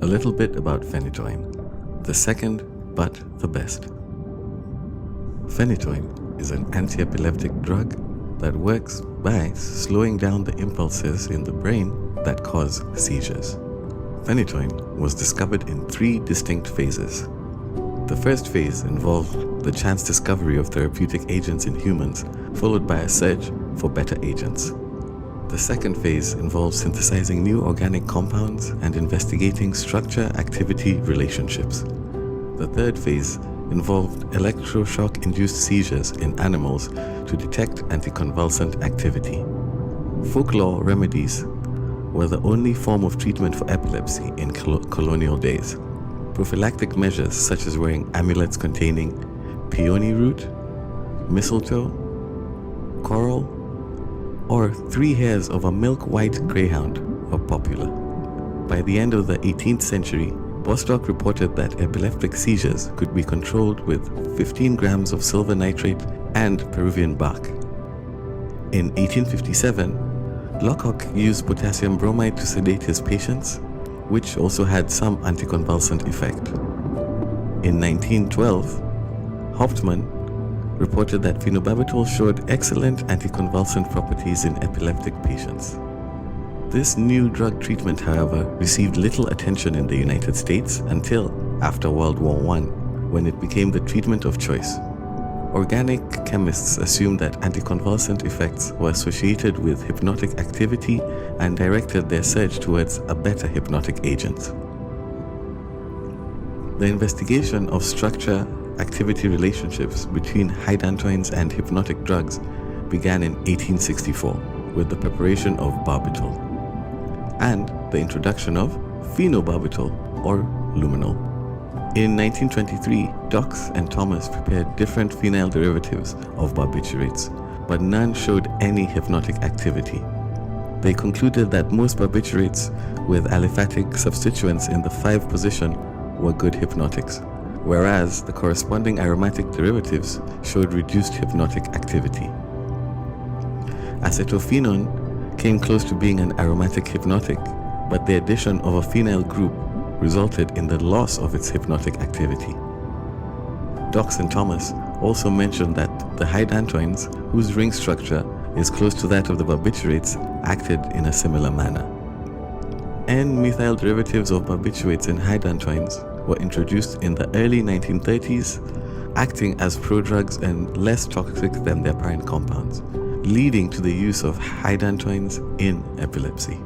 A little bit about phenytoin, the second but the best. Phenytoin is an anti-epileptic drug that works by slowing down the impulses in the brain that cause seizures. Phenytoin was discovered in 3 distinct phases. The first phase involved the chance discovery of therapeutic agents in humans, followed by a search for better agents. The second phase involves synthesizing new organic compounds and investigating structure-activity relationships. The third phase involved electroshock-induced seizures in animals to detect anticonvulsant activity. Folklore remedies were the only form of treatment for epilepsy in colonial days. Prophylactic measures such as wearing amulets containing peony root, mistletoe, coral, or 3 hairs of a milk-white greyhound were popular. By the end of the 18th century, Bostock reported that epileptic seizures could be controlled with 15 grams of silver nitrate and Peruvian bark. In 1857, Lockhart used potassium bromide to sedate his patients, which also had some anticonvulsant effect. In 1912, Hauptmann reported that phenobarbital showed excellent anticonvulsant properties in epileptic patients. This new drug treatment, however, received little attention in the United States until after World War I, when it became the treatment of choice. Organic chemists assumed that anticonvulsant effects were associated with hypnotic activity and directed their search towards a better hypnotic agent. The investigation of structure-activity relationships between hydantoins and hypnotic drugs began in 1864 with the preparation of barbital and the introduction of phenobarbital or luminol. In 1923, Dox and Thomas prepared different phenyl derivatives of barbiturates, but none showed any hypnotic activity. They concluded that most barbiturates with aliphatic substituents in the 5 position were good hypnotics, whereas the corresponding aromatic derivatives showed reduced hypnotic activity. Acetophenone came close to being an aromatic hypnotic, but the addition of a phenyl group resulted in the loss of its hypnotic activity. Dox and Thomas also mentioned that the hydantoins, whose ring structure is close to that of the barbiturates, acted in a similar manner. N-methyl derivatives of barbiturates and hydantoins were introduced in the early 1930s, acting as prodrugs and less toxic than their parent compounds, leading to the use of hydantoins in epilepsy.